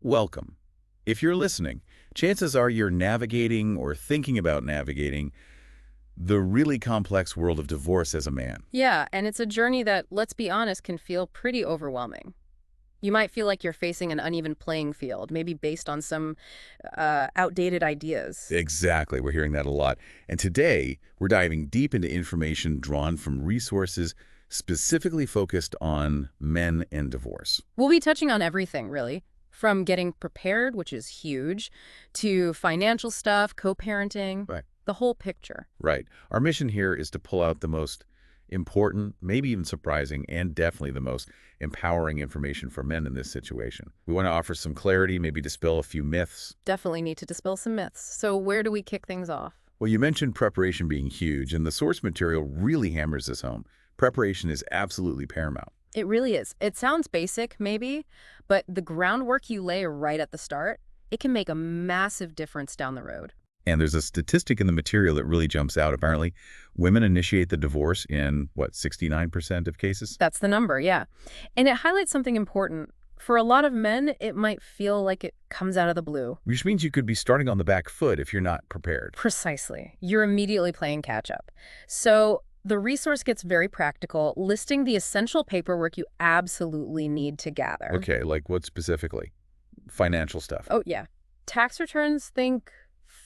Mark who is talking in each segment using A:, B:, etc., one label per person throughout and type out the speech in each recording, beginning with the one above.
A: Welcome. If you're listening, chances are you're navigating or thinking about navigating the really complex world of divorce as a man.
B: Yeah, and it's a journey that, let's be honest, can feel pretty overwhelming. You might feel like you're facing an uneven playing field, maybe based on some outdated ideas.
A: Exactly, we're hearing that a lot. And today, we're diving deep into information drawn from resources specifically focused on men and divorce.
B: We'll be touching on everything, really, from getting prepared, which is huge, to financial stuff, co-parenting,
A: Right.
B: the whole picture.
A: Right. Our mission here is to pull out the most important, maybe even surprising, and definitely the most empowering information for men in this situation. We want to offer some clarity, maybe dispel a few myths.
B: Definitely need to dispel some myths. So where do we kick things off?
A: Well, you mentioned preparation being huge, and the source material really hammers this home. Preparation is absolutely paramount.
B: It really is. It sounds basic, maybe, but the groundwork you lay right at the start, it can make a massive difference down the road.
A: And there's a statistic in the material that really jumps out. Apparently, women initiate the divorce in, what, 69% of cases?
B: That's the number, yeah. And it highlights something important. For a lot of men, it might feel like it comes out of the blue.
A: Which means you could be starting on the back foot if you're not prepared.
B: Precisely. You're immediately playing catch up. So the resource gets very practical, listing the essential paperwork you absolutely need to gather.
A: Okay, like what specifically? Financial stuff.
B: Oh, yeah. Tax returns, think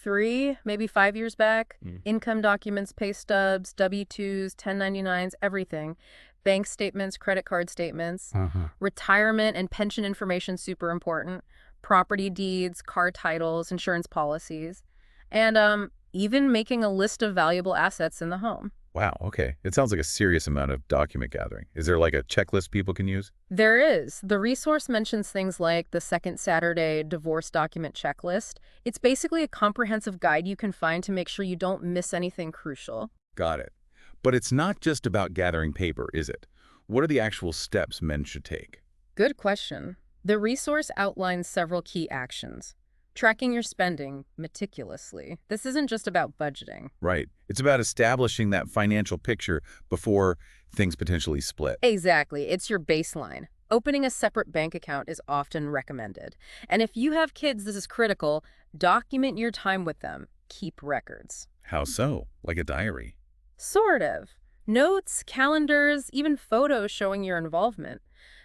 B: 3, maybe 5 years back. Income documents, pay stubs, W-2s, 1099s, everything. Bank statements, credit card statements. Retirement and pension information, super important. Property deeds, car titles, insurance policies. And even making a list of valuable assets in the home.
A: Wow, okay. It sounds like a serious amount of document gathering. Is there like a checklist people can use?
B: There is. The resource mentions things like the Second Saturday Divorce Document Checklist. It's basically a comprehensive guide you can find to make sure you don't miss anything crucial.
A: Got it. But it's not just about gathering paper, is it? What are the actual steps men should take?
B: Good question. The resource outlines several key actions. Tracking your spending meticulously. This isn't just about budgeting.
A: Right. It's about establishing that financial picture before things potentially split.
B: Exactly. It's your baseline. Opening a separate bank account is often recommended. And if you have kids, this is critical. Document your time with them. Keep records.
A: How so? Like a diary?
B: Sort of. Notes, calendars, even photos showing your involvement.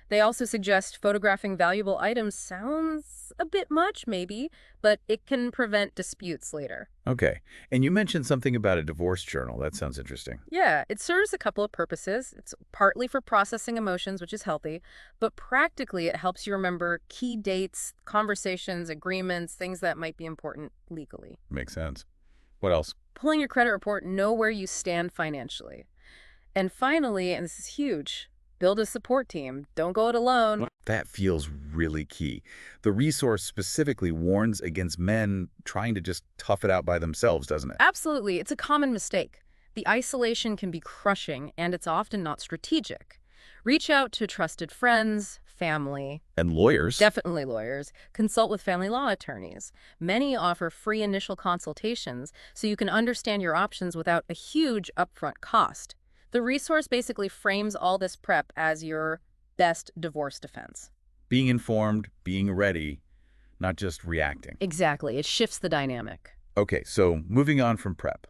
B: They also suggest photographing valuable items sounds a bit much, maybe, but it can prevent disputes later.
A: Okay. And you mentioned something about a divorce journal. That sounds interesting.
B: Yeah, it serves a couple of purposes. It's partly for processing emotions, which is healthy, but practically it helps you remember key dates, conversations, agreements, things that might be important legally.
A: Makes sense. What else?
B: Pulling your credit report, know where you stand financially. And finally, and this is huge, build a support team. Don't go it alone.
A: That feels really key. The resource specifically warns against men trying to just tough it out by themselves, doesn't it?
B: Absolutely. It's a common mistake. The isolation can be crushing, and it's often not strategic. Reach out to trusted friends, family.
A: And lawyers.
B: Definitely lawyers. Consult with family law attorneys. Many offer free initial consultations so you can understand your options without a huge upfront cost. The resource basically frames all this prep as your best divorce defense.
A: Being informed, being ready, not just reacting.
B: Exactly. It shifts the dynamic.
A: Okay, so moving on from prep,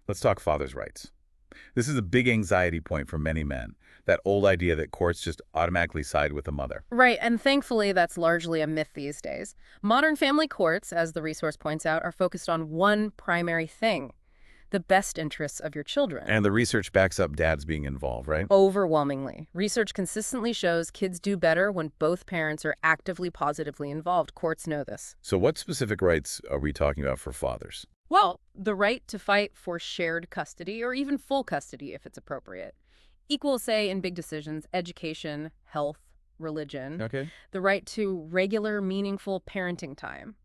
A: let's talk father's rights. This is a big anxiety point for many men, that old idea that courts just automatically side with the mother.
B: Right, and thankfully that's largely a myth these days. Modern family courts, as the resource points out, are focused on one primary thing: the best interests of your children.
A: And the research backs up dads being involved, right?
B: Overwhelmingly. Research consistently shows kids do better when both parents are actively positively involved. Courts know this.
A: So what specific rights are we talking about for fathers?
B: Well, the right to fight for shared custody or even full custody if it's appropriate. Equal say in big decisions: education, health, religion.
A: Okay.
B: The right to regular, meaningful parenting time.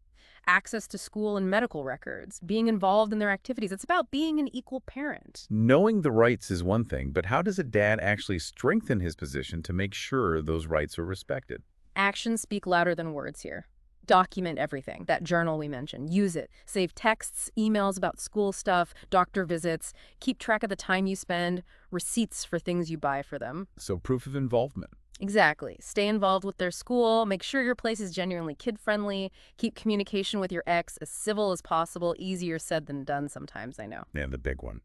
B: Access to school and medical records, being involved in their activities. It's about being an equal parent.
A: Knowing the rights is one thing, but how does a dad actually strengthen his position to make sure those rights are respected?
B: Actions speak louder than words here. Document everything. That journal we mentioned. Use it. Save texts, emails about school stuff, doctor visits. Keep track of the time you spend, receipts for things you buy for them.
A: So proof of involvement.
B: Exactly. Stay involved with their school, make sure your place is genuinely kid-friendly, keep communication with your ex as civil as possible. Easier said than done sometimes, I know.
A: And the big one.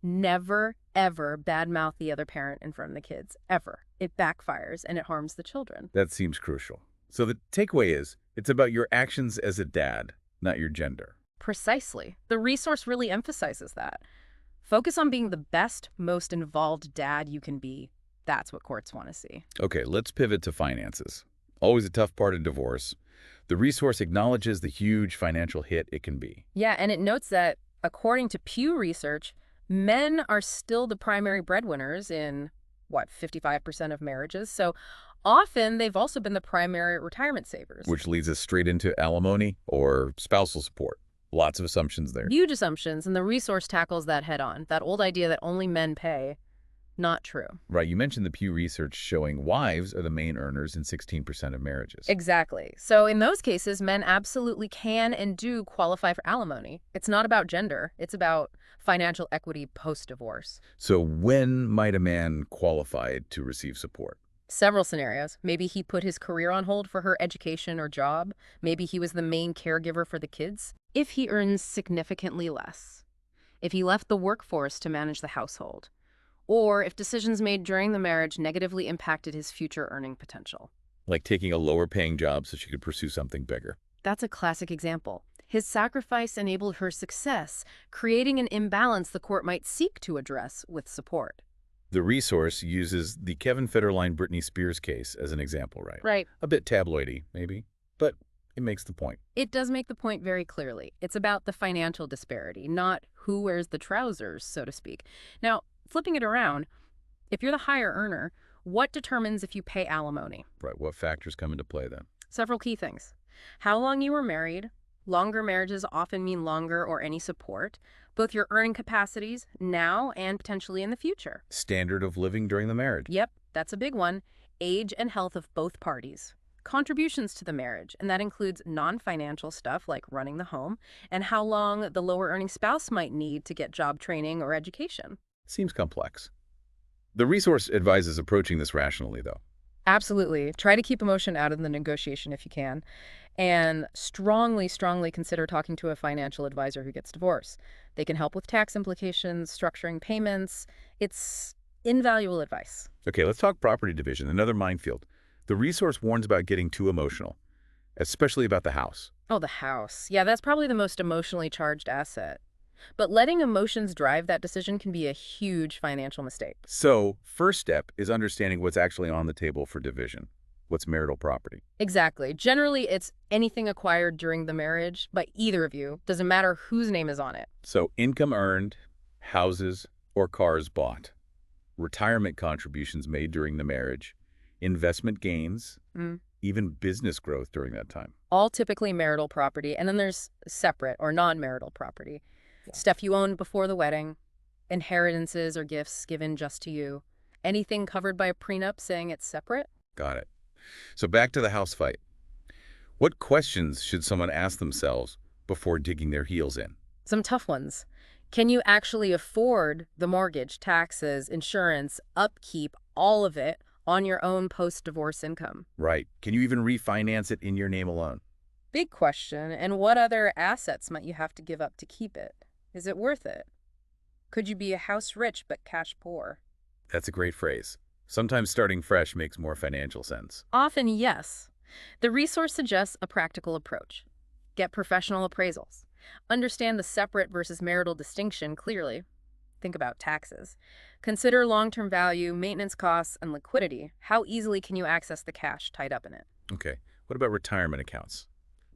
B: Never, ever badmouth the other parent in front of the kids, ever. It backfires and it harms the children.
A: That seems crucial. So the takeaway is, it's about your actions as a dad, not your gender.
B: Precisely. The resource really emphasizes that. Focus on being the best, most involved dad you can be. That's what courts want to see.
A: Okay, let's pivot to finances. Always a tough part of divorce. The resource acknowledges the huge financial hit it can be.
B: Yeah, and it notes that, according to Pew Research, men are still the primary breadwinners in, 55% of marriages. So often they've also been the primary retirement savers.
A: Which leads us straight into alimony or spousal support. Lots of assumptions there.
B: Huge assumptions, and the resource tackles that head on. That old idea that only men pay. Not true.
A: Right, you mentioned the Pew Research showing wives are the main earners in 16% of marriages.
B: Exactly. So in those cases, men absolutely can and do qualify for alimony. It's not about gender. It's about financial equity post-divorce.
A: So when might a man qualify to receive support?
B: Several scenarios. Maybe he put his career on hold for her education or job. Maybe he was the main caregiver for the kids. If he earns significantly less. If he left the workforce to manage the household. Or if decisions made during the marriage negatively impacted his future earning potential.
A: Like taking a lower-paying job so she could pursue something bigger.
B: That's a classic example. His sacrifice enabled her success, creating an imbalance the court might seek to address with support.
A: The resource uses the Kevin Federline-Britney Spears case as an example, right?
B: Right.
A: A bit tabloidy, maybe, but it makes the point.
B: It does make the point very clearly. It's about the financial disparity, not who wears the trousers, so to speak. Now, flipping it around, if you're the higher earner, what determines if you pay alimony?
A: Right, what factors come into play then?
B: Several key things. How long you were married. Longer marriages often mean longer or any support. Both your earning capacities now and potentially in the future.
A: Standard of living during the marriage.
B: Yep, that's a big one. Age and health of both parties. Contributions to the marriage, and that includes non-financial stuff like running the home, and how long the lower earning spouse might need to get job training or education.
A: Seems complex. The resource advises approaching this rationally, though.
B: Absolutely. Try to keep emotion out of the negotiation if you can. And strongly, strongly consider talking to a financial advisor who gets divorced. They can help with tax implications, structuring payments. It's invaluable advice.
A: Okay, let's talk property division, another minefield. The resource warns about getting too emotional, especially about the house.
B: Oh, the house. Yeah, that's probably the most emotionally charged asset. But letting emotions drive that decision can be a huge financial mistake.
A: So, first step is understanding what's actually on the table for division. What's marital property?
B: Exactly. Generally, it's anything acquired during the marriage by either of you. Doesn't matter whose name is on it.
A: So, income earned, houses or cars bought, retirement contributions made during the marriage, investment gains, even business growth during that time.
B: All typically marital property. And then there's separate or non-marital property. Stuff you owned before the wedding, inheritances or gifts given just to you, anything covered by a prenup saying it's separate.
A: Got it. So back to the house fight. What questions should someone ask themselves before digging their heels in?
B: Some tough ones. Can you actually afford the mortgage, taxes, insurance, upkeep, all of it on your own post-divorce income?
A: Right. Can you even refinance it in your name alone?
B: Big question. And what other assets might you have to give up to keep it? Is it worth it? Could you be a house rich but cash poor?
A: That's a great phrase. Sometimes starting fresh makes more financial sense.
B: Often, yes. The resource suggests a practical approach. Get professional appraisals. Understand the separate versus marital distinction clearly. Think about taxes. Consider long-term value, maintenance costs, and liquidity. How easily can you access the cash tied up in it?
A: Okay. What about retirement accounts?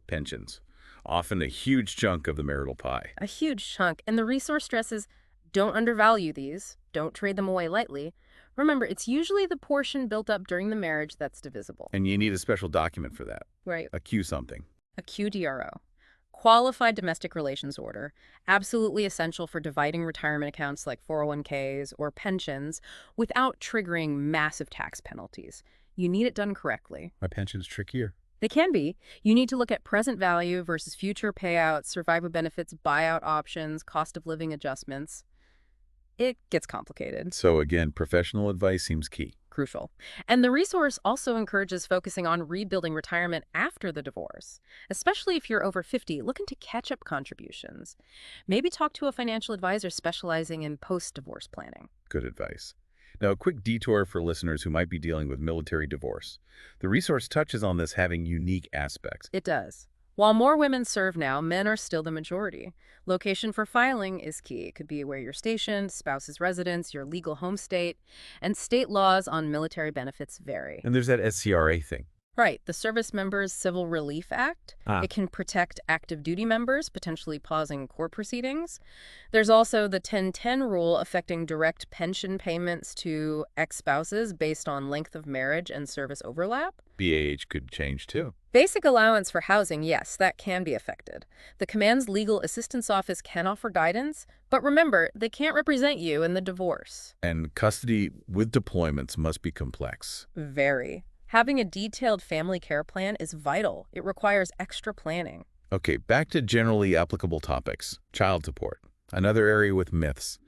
A: Pensions. Often a huge chunk of the marital pie.
B: A huge chunk. And the resource stresses, don't undervalue these. Don't trade them away lightly. Remember, it's usually the portion built up during the marriage that's divisible.
A: And you need a special document for that.
B: Right.
A: A Q something.
B: A QDRO. Qualified domestic relations order. Absolutely essential for dividing retirement accounts like 401ks or pensions without triggering massive tax penalties. You need it done correctly.
A: My pension's trickier.
B: They can be. You need to look at present value versus future payouts, survivor benefits, buyout options, cost of living adjustments. It gets complicated.
A: So again, professional advice seems key.
B: Crucial. And the resource also encourages focusing on rebuilding retirement after the divorce, especially if you're over 50, looking to catch up contributions. Maybe talk to a financial advisor specializing in post-divorce planning.
A: Good advice. Now, a quick detour for listeners who might be dealing with military divorce. The resource touches on this having unique aspects.
B: It does. While more women serve now, men are still the majority. Location for filing is key. It could be where you're stationed, spouse's residence, your legal home state, and state laws on military benefits vary.
A: And there's that SCRA thing.
B: Right, the Service Members Civil Relief Act. It can protect active duty members, potentially pausing court proceedings. There's also the 1010 rule affecting direct pension payments to ex-spouses based on length of marriage and service overlap.
A: BAH could change too.
B: Basic allowance for housing, yes, that can be affected. The Command's Legal Assistance Office can offer guidance, but remember, they can't represent you in the divorce.
A: And custody with deployments must be complex.
B: Very. Having a detailed family care plan is vital. It requires extra planning.
A: Okay, back to generally applicable topics. Child support, another area with myths.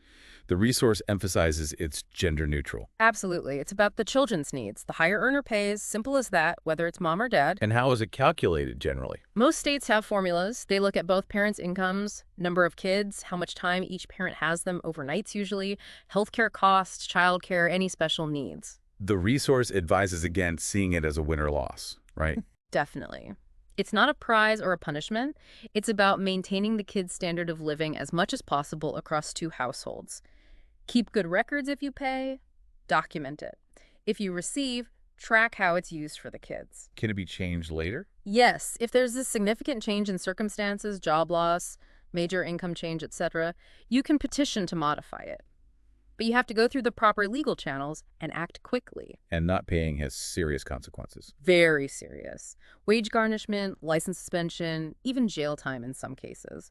A: The resource emphasizes it's gender neutral.
B: Absolutely. It's about the children's needs. The higher earner pays, simple as that, whether it's mom or dad.
A: And how is it calculated generally?
B: Most states have formulas. They look at both parents' incomes, number of kids, how much time each parent has them overnights usually, healthcare costs, childcare, any special needs.
A: The resource advises against seeing it as a win or loss, right?
B: Definitely. It's not a prize or a punishment. It's about maintaining the kid's standard of living as much as possible across two households. Keep good records if you pay, document it. If you receive, track how it's used for the kids.
A: Can it be changed later?
B: Yes, if there's a significant change in circumstances, job loss, major income change, etc., you can petition to modify it. But you have to go through the proper legal channels and act quickly.
A: And not paying has serious consequences.
B: Very serious. Wage garnishment, license suspension, even jail time in some cases.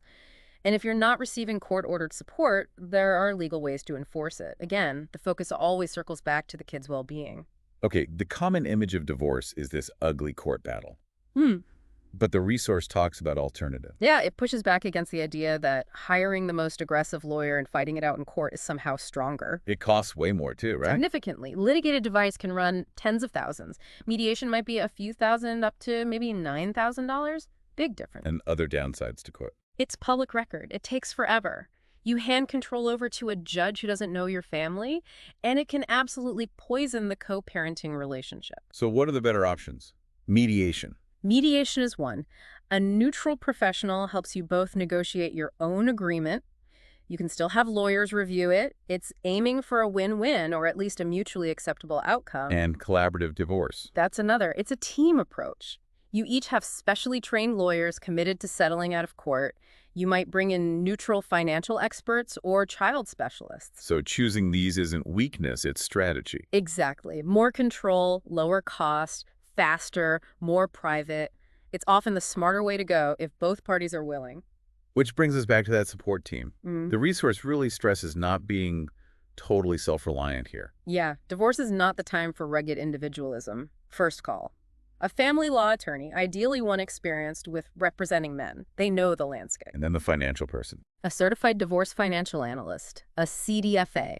B: And if you're not receiving court-ordered support, there are legal ways to enforce it. Again, the focus always circles back to the kid's well-being.
A: Okay, the common image of divorce is this ugly court battle. But the resource talks about alternatives.
B: Yeah, it pushes back against the idea that hiring the most aggressive lawyer and fighting it out in court is somehow stronger.
A: It costs way more too, right?
B: Significantly. Litigated device can run tens of thousands. Mediation might be a few thousand up to maybe $9,000. Big difference.
A: And other downsides to court.
B: It's public record. It takes forever. You hand control over to a judge who doesn't know your family, and it can absolutely poison the co-parenting relationship.
A: So what are the better options? Mediation.
B: Mediation is one. A neutral professional helps you both negotiate your own agreement. You can still have lawyers review it. It's aiming for a win-win or at least a mutually acceptable outcome.
A: And collaborative divorce.
B: That's another. It's a team approach. You each have specially trained lawyers committed to settling out of court. You might bring in neutral financial experts or child specialists.
A: So choosing these isn't weakness, it's strategy.
B: Exactly. More control, lower cost, faster, more private. It's often the smarter way to go if both parties are willing.
A: Which brings us back to that support team.
B: Mm.
A: The resource really stresses not being totally self-reliant here.
B: Yeah, divorce is not the time for rugged individualism. First call. A family law attorney, ideally one experienced with representing men. They know the landscape.
A: And then the financial person.
B: A certified divorce financial analyst, a CDFA.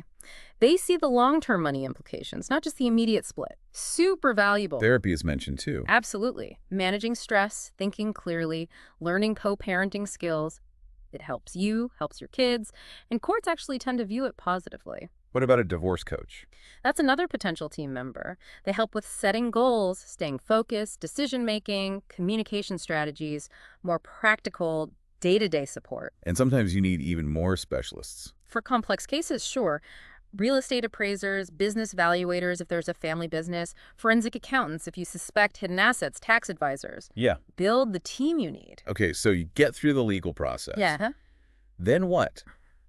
B: They see the long-term money implications, not just the immediate split. Super valuable.
A: Therapy is mentioned too.
B: Absolutely. Managing stress, thinking clearly, learning co-parenting skills. It helps you, helps your kids, and courts actually tend to view it positively.
A: What about a divorce coach?
B: That's another potential team member. They help with setting goals, staying focused, decision-making, communication strategies, more practical, day-to-day support.
A: And sometimes you need even more specialists.
B: For complex cases, sure. Real estate appraisers, business evaluators if there's a family business, forensic accountants if you suspect hidden assets, tax advisors.
A: Yeah.
B: Build the team you need.
A: Okay, so you get through the legal process.
B: Yeah.
A: Then what?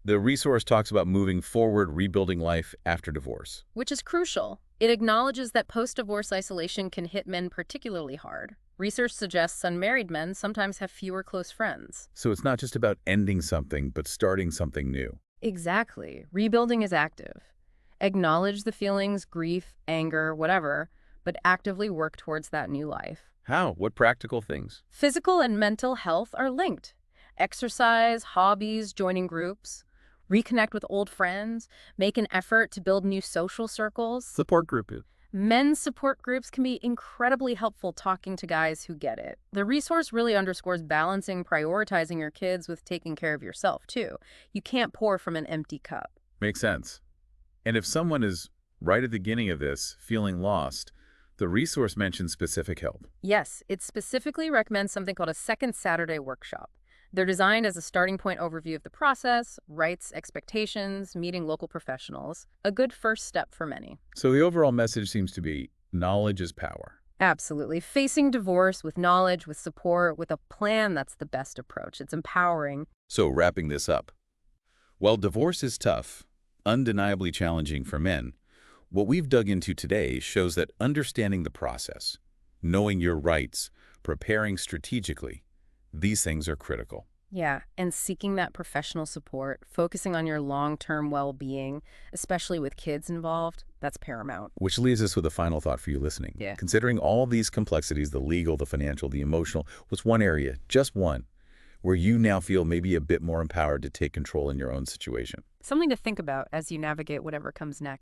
A: The resource talks about moving forward, rebuilding life after divorce.
B: Which is crucial. It acknowledges that post-divorce isolation can hit men particularly hard. Research suggests unmarried men sometimes have fewer close friends.
A: So it's not just about ending something, but starting something new.
B: Exactly. Rebuilding is active. Acknowledge the feelings, grief, anger, whatever, but actively work towards that new life.
A: How? What practical things?
B: Physical and mental health are linked. Exercise, hobbies, joining groups. Reconnect with old friends, make an effort to build new social circles.
C: Support group.
B: Men's support groups can be incredibly helpful talking to guys who get it. The resource really underscores balancing, prioritizing your kids with taking care of yourself, too. You can't pour from an empty cup.
A: Makes sense. And if someone is right at the beginning of this, feeling lost, the resource mentions specific help.
B: Yes, it specifically recommends something called a Second Saturday workshop. They're designed as a starting point overview of the process, rights, expectations, meeting local professionals. A good first step for many.
A: So the overall message seems to be knowledge is power.
B: Absolutely. Facing divorce with knowledge, with support, with a plan, that's the best approach. It's empowering.
A: So wrapping this up, while divorce is tough, undeniably challenging for men, what we've dug into today shows that understanding the process, knowing your rights, preparing strategically, these things are critical.
B: Yeah, and seeking that professional support, focusing on your long-term well-being, especially with kids involved, that's paramount.
A: Which leaves us with a final thought for you listening.
B: Yeah.
A: Considering all these complexities, the legal, the financial, the emotional, what's one area, just one, where you now feel maybe a bit more empowered to take control in your own situation?
B: Something to think about as you navigate whatever comes next.